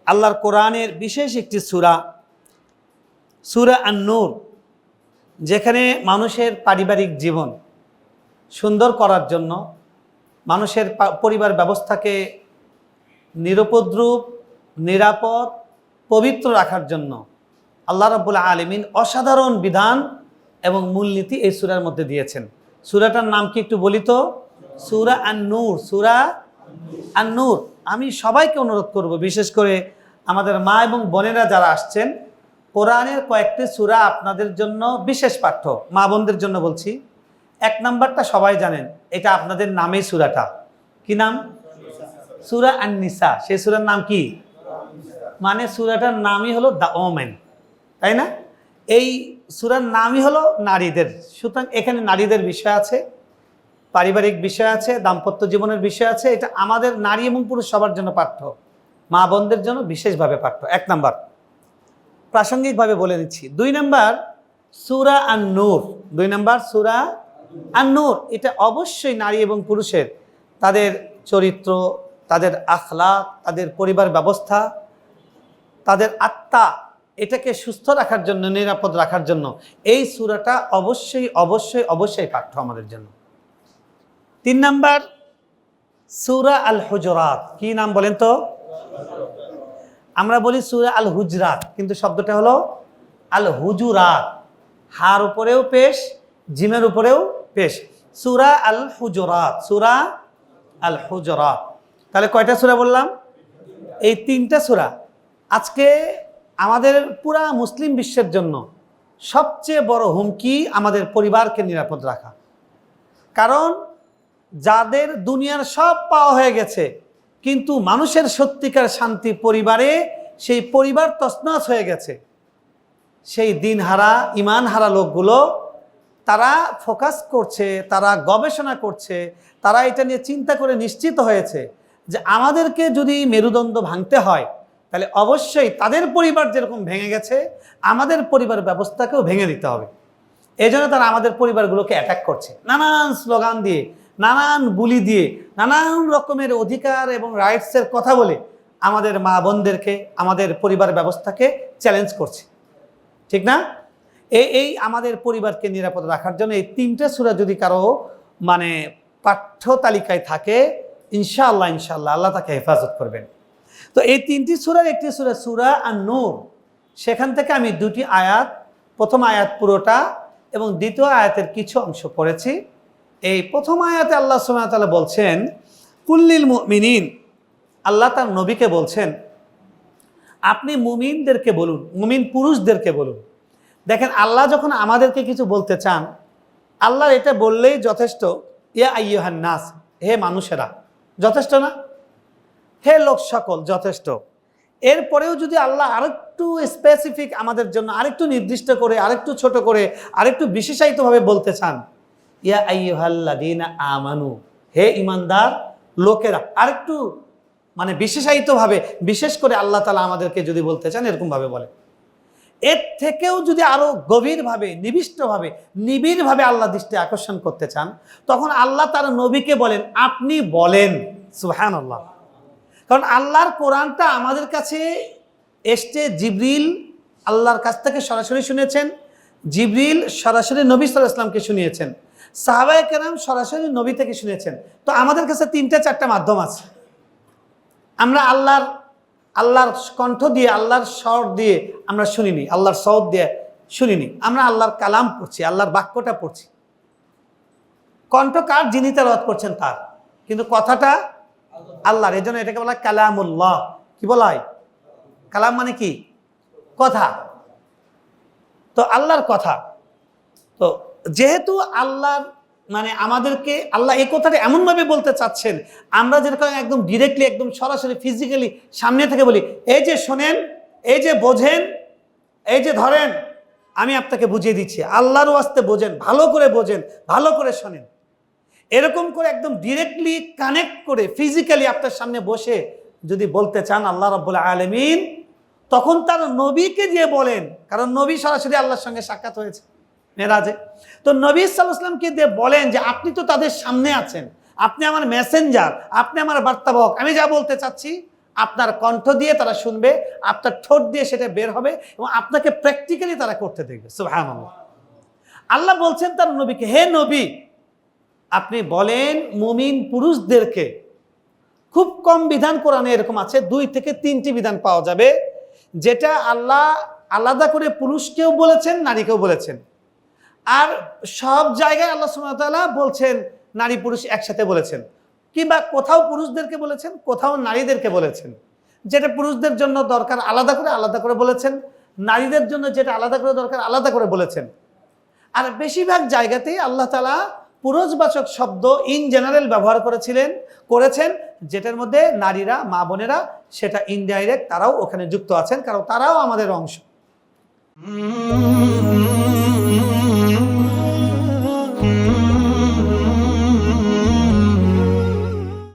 আল্লাহর কোরআনের বিশেষ একটি সূরা, সূরা আন-নূর, যেখানে মানুষের পারিবারিক জীবন সুন্দর করার জন্য, মানুষের পরিবার ব্যবস্থাকে নিরুপদ্রব, নিরাপদ, পবিত্র রাখার জন্য আল্লাহ রাব্বুল আলামিন অসাধারণ বিধান এবং মূলনীতি এই সূরার মধ্যে দিয়েছেন। সূরাটার নাম কি একটু বলি তো? সূরা আন-নূর। সূরা আন-নূর। আমি সবাইকে অনুরোধ করব, বিশেষ করে আমাদের মা এবং বোনেরা যারা আসছেন, কোরআনের কয়েকটি সূরা আপনাদের জন্য বিশেষ পাঠ্য। মা বোনদের জন্য বলছি। 1 নাম্বারটা সবাই জানেন, এটা আপনাদের নামেই সূরাটা। কি নাম? সূরা আন-নিসা। সেই সূরার নাম কি? মানে সূরাটার নামই হলো দ্য ওমেন, তাই না? এই সূরার নামই হলো নারীদের। সুতরাং এখানে নারীদের বিষয় আছে, পারিবারিক বিষয় আছে, দাম্পত্য জীবনের বিষয় আছে। এটা আমাদের নারী এবং পুরুষ সবার জন্য পাঠ্য, মা বোনদের জন্য বিশেষভাবে পাঠ্য। 1 নাম্বার, প্রাসঙ্গিকভাবে বলে দিচ্ছি। 2 নাম্বার সূরা আন-নূর। 2 নাম্বার সূরা আন-নূর। এটা অবশ্যই নারী এবং পুরুষের তাদের চরিত্র, তাদের আখলাক, তাদের পরিবার ব্যবস্থা, তাদের আত্মা, এটাকে সুস্থ রাখার জন্য, নিরাপদ রাখার জন্য এই সূরাটা অবশ্যই অবশ্যই অবশ্যই পাঠ্য আমাদের জন্য। 3 নাম্বার সূরা আল হুজুরাত। কি নাম বলেন তো? আমরা বলি সূরা আল হুজরাত, কিন্তু শব্দটা হলো আল হুজুরাত। হার উপরেও পেশ, জিমের উপরেও পেশ। সূরা আল হুজুরাত, সূরা আল হুজুরাত। তাহলে কয়টা সূরা বললাম? এই 3টা সূরা। আজকে আমাদের পুরা মুসলিম বিশ্বের জন্য সবচেয়ে বড় হুমকি আমাদের পরিবারকে নিরাপদ রাখা। কারণ যাদের দুনিয়ার সব পাওয়া হয়ে গেছে, কিন্তু মানুষের সত্যিকার শান্তি পরিবারে, সেই পরিবার তছনছ হয়ে গেছে। সেই দিনহারা, ইমানহারা লোকগুলো তারা ফোকাস করছে, তারা গবেষণা করছে, তারা এটা নিয়ে চিন্তা করে নিশ্চিত হয়েছে যে আমাদেরকে যদি মেরুদণ্ড ভাঙতে হয়, তাহলে অবশ্যই তাদের পরিবার যেরকম ভেঙে গেছে, আমাদের পরিবার ব্যবস্থাকেও ভেঙে দিতে হবে। এই জন্য তারা আমাদের পরিবারগুলোকে অ্যাটাক করছে, নানান স্লোগান দিয়ে, নানান বুলি দিয়ে, নানান রকমের অধিকার এবং রাইটসের কথা বলে আমাদের মা বোনদেরকে, আমাদের পরিবার ব্যবস্থাকে চ্যালেঞ্জ করছে। ঠিক না? এই আমাদের পরিবারকে নিরাপদ রাখার জন্য এই 3টা সূরা যদি কারো মানে পাঠ্য তালিকায় থাকে, ইনশাআল্লাহ ইনশাআল্লাহ আল্লাহ তাকে হেফাজত করবেন। তো এই 3টি সূরার একটি সূরা সূরা আন-নূর। সেখান থেকে আমি 2টি আয়াত, প্রথম আয়াত পুরোটা এবং দ্বিতীয় আয়াতের কিছু অংশ পড়েছি। এই প্রথম আয়াতে আল্লাহ সুবহানাহু ওয়া তাআলা বলছেন, কুল্লিল মুমিনিন, আল্লাহ তার নবীকে বলছেন, আপনি মুমিনদেরকে বলুন, মুমিন পুরুষদেরকে বলুন। দেখেন, আল্লাহ যখন আমাদেরকে কিছু বলতে চান, আল্লাহ এটা বললেই যথেষ্ট। ইয়া আইয়ুহান নাস, হে মানুষেরা, যথেষ্ট না? হে লোক সকল, যথেষ্ট। এরপরেও যদি আল্লাহ আরেকটু স্পেসিফিক আমাদের জন্য আরেকটু নির্দিষ্ট করে, আরেকটু ছোট করে, আরেকটু বিশেষায়িতভাবে বলতে চান, ইয়া আইয়ুহাল্লাযীনা আমানু, হে ঈমানদার লোকেরা, আরেকটু মানে বিশেষায়িতভাবে, বিশেষ করে আল্লাহ তাআলা আমাদেরকে যদি বলতে চান, এরকমভাবে বলে। এর থেকেও যদি আরো গভীরভাবে, নিবিষ্টভাবে, নিবিড়ভাবে আল্লাহ দৃষ্টি আকর্ষণ করতে চান, তখন আল্লাহ তার নবীকে বলেন, আপনি বলেন। সুবহানাল্লাহ। কারণ আল্লাহর কোরআনটা আমাদের কাছে এসছে, জিবরিল আল্লাহর কাছ থেকে সরাসরি শুনেছেন, জিবরিল সরাসরি নবী সাল্লাল্লাহু আলাইহি ওয়াসাল্লামকে শুনিয়েছেন, সাহাবায়ে কেরাম সরাসরি নবী থেকে শুনেছেন। তো আমাদের কাছে 3টা-4টা মাধ্যম আছে। আমরা আল্লাহর কণ্ঠ দিয়ে, আল্লাহর স্বর দিয়ে আমরা শুনিনি, আল্লাহর সওত দিয়ে শুনিনি। আমরা আল্লাহর কালাম পড়ছি, আল্লাহর বাক্যটা পড়ছি। কণ্ঠ কার? যিনি তেলাওয়াত করছেন তার, কিন্তু কথাটা আল্লাহর। এই জন্য এটাকে বলা হয় কালামুল্লাহ। কি বলা হয়? কালাম মানে কি? কথা। তো আল্লাহর কথা। তো যেহেতু আল্লাহর মানে আমাদেরকে আল্লাহ এই কথাটা এমনভাবে বলতে চাচ্ছেন, আমরা যেরকম একদম ডিরেক্টলি, একদম সরাসরি ফিজিক্যালি সামনে থেকে বলি, এই যে শোনেন, এই যে বোঝেন, এই যে ধরেন, আমি আপনাকে বুঝিয়ে দিচ্ছি, আল্লাহর ওয়াস্তে বোঝেন, ভালো করে বোঝেন, ভালো করে শোনেন। এরকম করে একদম ডিরেক্টলি কানেক্ট করে ফিজিক্যালি আপনার সামনে বসে যদি বলতে চান আল্লাহ রাব্বুল আলামিন, তখন তার নবীকে দিয়ে বলেন। কারণ নবী সরাসরি আল্লাহর সঙ্গে সাক্ষাৎ হয়েছে মেরাজে। তো নবী সাল্লাল্লাহু আলাইহি ওয়াসাল্লামকে দিয়ে বলেন যে আপনি তো তাদের সামনে আছেন, আপনি আমার মেসেঞ্জার, আপনি আমার বার্তাবাহক, আমি যা বলতে চাচ্ছি আপনার কণ্ঠ দিয়ে তারা শুনবে, আপনার ঠোঁট দিয়ে সেটা বের হবে এবং আপনাকে প্র্যাকটিক্যালি তারা করতে দেখবে। সুবহানাল্লাহ। আল্লাহ বলছেন তার নবীকে, হে নবী, আপনি বলেন মুমিন পুরুষদেরকে, খুব কম বিধান কোরআনে এরকম আছে, 2 থেকে 3টি বিধান পাওয়া যাবে যেটা আল্লাহ আলাদা করে পুরুষকেও বলেছেন, নারীকেও বলেছেন। আর সব জায়গায় আল্লাহ সুবহানাহু ওয়া তাআলা বলছেন নারী পুরুষ একসাথে বলেছেন, কিংবা কোথাও পুরুষদেরকে বলেছেন, কোথাও নারীদেরকে বলেছেন। যেটা পুরুষদের জন্য দরকার আলাদা করে বলেছেন, নারীদের জন্য যেটা আলাদা করে দরকার আলাদা করে বলেছেন। আর বেশিরভাগ জায়গাতেই আল্লাহ তাআলা পুরুষবাচক শব্দ ইন জেনারেল ব্যবহার করেছেন, যেটার মধ্যে নারীরা, মা বোনেরা, সেটা ইনডাইরেক্ট তারাও ওখানে যুক্ত আছেন, কারণ তারাও আমাদের অংশ।